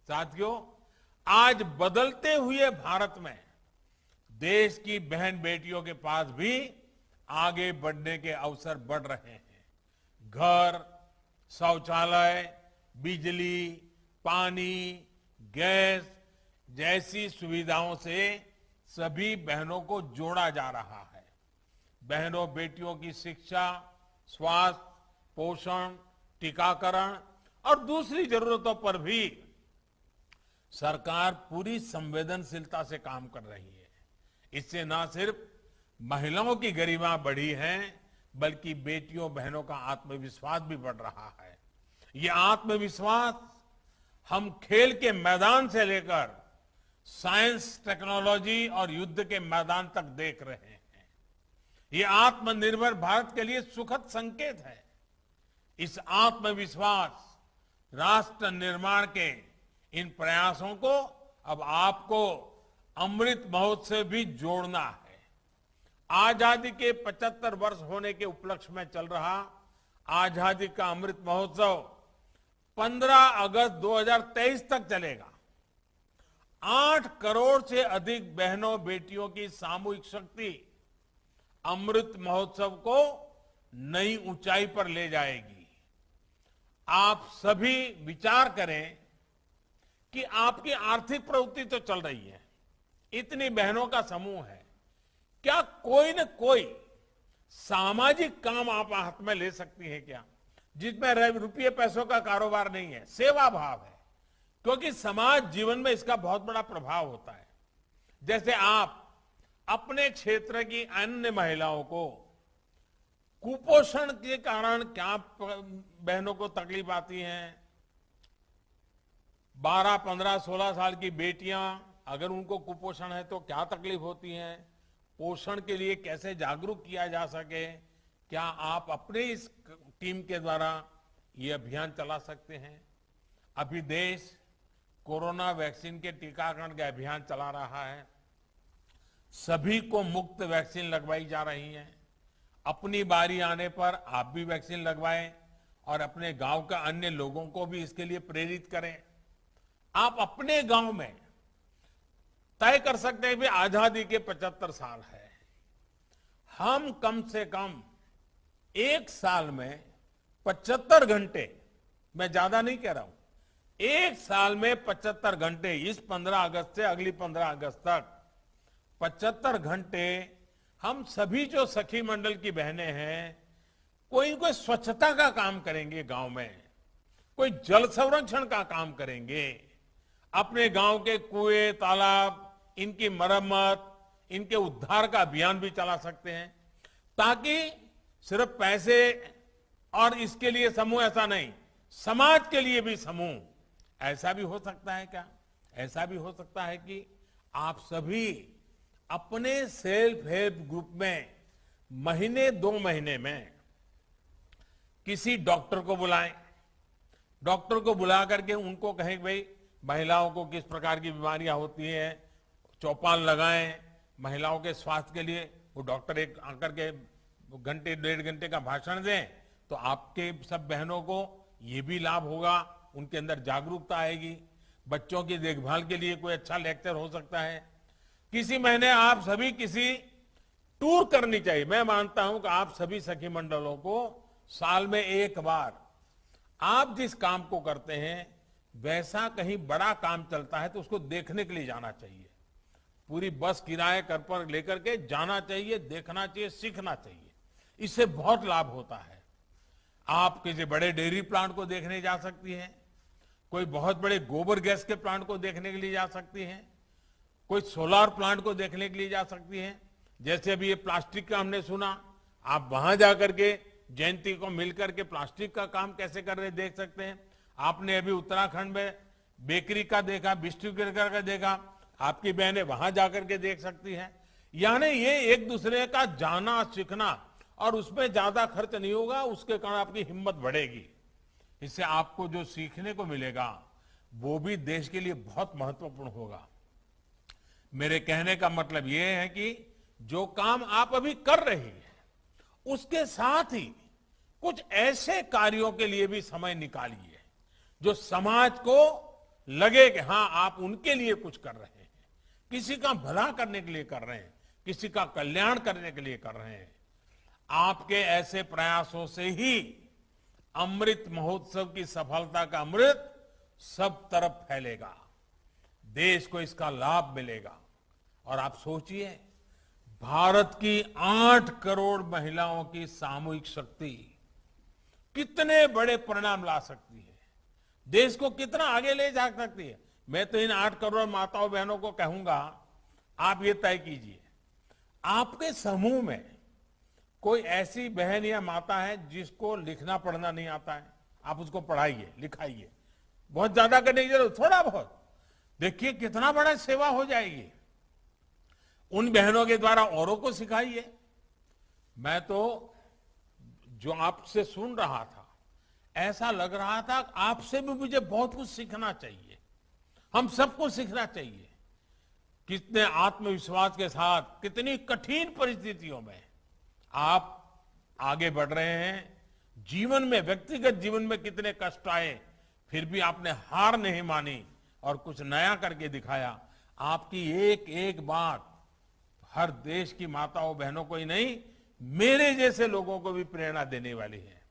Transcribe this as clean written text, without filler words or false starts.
साथियों, आज बदलते हुए भारत में देश की बहन बेटियों के पास भी आगे बढ़ने के अवसर बढ़ रहे हैं। घर, शौचालय, बिजली, पानी, गैस जैसी सुविधाओं से सभी बहनों को जोड़ा जा रहा है। बहनों बेटियों की शिक्षा, स्वास्थ्य, पोषण, टीकाकरण और दूसरी जरूरतों पर भी सरकार पूरी संवेदनशीलता से काम कर रही है। इससे न सिर्फ महिलाओं की गरिमा बढ़ी है, बल्कि बेटियों बहनों का आत्मविश्वास भी बढ़ रहा है। ये आत्मविश्वास हम खेल के मैदान से लेकर साइंस, टेक्नोलॉजी और युद्ध के मैदान तक देख रहे हैं। ये आत्मनिर्भर भारत के लिए सुखद संकेत है। इस आत्मविश्वास राष्ट्र निर्माण के इन प्रयासों को अब आपको अमृत महोत्सव भी जोड़ना है। आजादी के 75 वर्ष होने के उपलक्ष्य में चल रहा आजादी का अमृत महोत्सव 15 अगस्त 2023 तक चलेगा। 8 करोड़ से अधिक बहनों बेटियों की सामूहिक शक्ति अमृत महोत्सव को नई ऊंचाई पर ले जाएगी। आप सभी विचार करें कि आपकी आर्थिक प्रवृत्ति तो चल रही है, इतनी बहनों का समूह है, क्या कोई न कोई सामाजिक काम आप हाथ में ले सकती है क्या, जिसमें रुपये पैसों का कारोबार नहीं है, सेवा भाव है? क्योंकि समाज जीवन में इसका बहुत बड़ा प्रभाव होता है। जैसे आप अपने क्षेत्र की अन्य महिलाओं को कुपोषण के कारण क्या बहनों को तकलीफ आती है, 12, 15, 16 साल की बेटियां अगर उनको कुपोषण है तो क्या तकलीफ होती है, पोषण के लिए कैसे जागरूक किया जा सके, क्या आप अपने इस टीम के द्वारा ये अभियान चला सकते हैं? अभी देश कोरोना वैक्सीन के टीकाकरण का अभियान चला रहा है। सभी को मुफ्त वैक्सीन लगवाई जा रही है। अपनी बारी आने पर आप भी वैक्सीन लगवाएं और अपने गांव का अन्य लोगों को भी इसके लिए प्रेरित करें। आप अपने गांव में तय कर सकते हैं कि आजादी के 75 साल है, हम कम से कम एक साल में 75 घंटे, मैं ज्यादा नहीं कह रहा हूं, एक साल में 75 घंटे, इस 15 अगस्त से अगली 15 अगस्त तक 75 घंटे हम सभी जो सखी मंडल की बहनें हैं, कोई स्वच्छता का काम करेंगे गांव में, कोई जल संरक्षण का काम करेंगे, अपने गांव के कुएं, तालाब, इनकी मरम्मत, इनके उद्धार का अभियान भी चला सकते हैं, ताकि सिर्फ पैसे और इसके लिए समूह ऐसा नहीं, समाज के लिए भी समूह। ऐसा भी हो सकता है क्या? ऐसा भी हो सकता है कि आप सभी अपने सेल्फ हेल्प ग्रुप में महीने 2 महीने में किसी डॉक्टर को बुलाएं, डॉक्टर को बुला करके उनको कहें भाई महिलाओं को किस प्रकार की बीमारियां होती हैं, चौपाल लगाएं महिलाओं के स्वास्थ्य के लिए। वो डॉक्टर एक आकर के घंटे 1.5 घंटे का भाषण दें तो आपके सब बहनों को ये भी लाभ होगा, उनके अंदर जागरूकता आएगी। बच्चों की देखभाल के लिए कोई अच्छा लेक्चर हो सकता है। किसी महीने आप सभी किसी टूर करनी चाहिए। मैं मानता हूं कि आप सभी सखी मंडलों को साल में एक बार आप जिस काम को करते हैं वैसा कहीं बड़ा काम चलता है तो उसको देखने के लिए जाना चाहिए। पूरी बस किराए कर पर लेकर के जाना चाहिए, देखना चाहिए, सीखना चाहिए। इससे बहुत लाभ होता है। आप किसी बड़े डेयरी प्लांट को देखने जा सकती हैं, कोई बहुत बड़े गोबर गैस के प्लांट को देखने के लिए जा सकती हैं, कोई सोलार प्लांट को देखने के लिए जा सकती हैं। जैसे अभी ये प्लास्टिक का हमने सुना, आप वहां जाकर के जयंती को मिलकर के प्लास्टिक का काम कैसे कर रहे देख सकते हैं। आपने अभी उत्तराखंड में बेकरी का देखा, बिस्कुट का देखा, आपकी बहनें वहां जाकर के देख सकती हैं। यानी ये एक दूसरे का जाना सीखना, और उसमें ज्यादा खर्च नहीं होगा, उसके कारण आपकी हिम्मत बढ़ेगी। इससे आपको जो सीखने को मिलेगा वो भी देश के लिए बहुत महत्वपूर्ण होगा। मेरे कहने का मतलब ये है कि जो काम आप अभी कर रही हैं उसके साथ ही कुछ ऐसे कार्यों के लिए भी समय निकालिए जो समाज को लगे कि हाँ आप उनके लिए कुछ कर रहे हैं, किसी का भला करने के लिए कर रहे हैं, किसी का कल्याण करने के लिए कर रहे हैं। आपके ऐसे प्रयासों से ही अमृत महोत्सव की सफलता का अमृत सब तरफ फैलेगा, देश को इसका लाभ मिलेगा। और आप सोचिए, भारत की 8 करोड़ महिलाओं की सामूहिक शक्ति कितने बड़े परिणाम ला सकती है, देश को कितना आगे ले जा सकती है। मैं तो इन 8 करोड़ माताओं बहनों को कहूंगा, आप ये तय कीजिए, आपके समूह में कोई ऐसी बहन या माता है जिसको लिखना पढ़ना नहीं आता है, आप उसको पढ़ाइए, लिखाइए। बहुत ज्यादा करने की जरूरत, थोड़ा बहुत। देखिए कितना बड़ा सेवा हो जाएगी। उन बहनों के द्वारा औरों को सिखाइए। मैं तो जो आपसे सुन रहा था, ऐसा लग रहा था आपसे भी मुझे बहुत कुछ सीखना चाहिए, हम सबको सीखना चाहिए। कितने आत्मविश्वास के साथ, कितनी कठिन परिस्थितियों में आप आगे बढ़ रहे हैं। जीवन में, व्यक्तिगत जीवन में कितने कष्ट आए, फिर भी आपने हार नहीं मानी और कुछ नया करके दिखाया। आपकी एक एक बात हर देश की माताओं बहनों को ही नहीं, मेरे जैसे लोगों को भी प्रेरणा देने वाली है।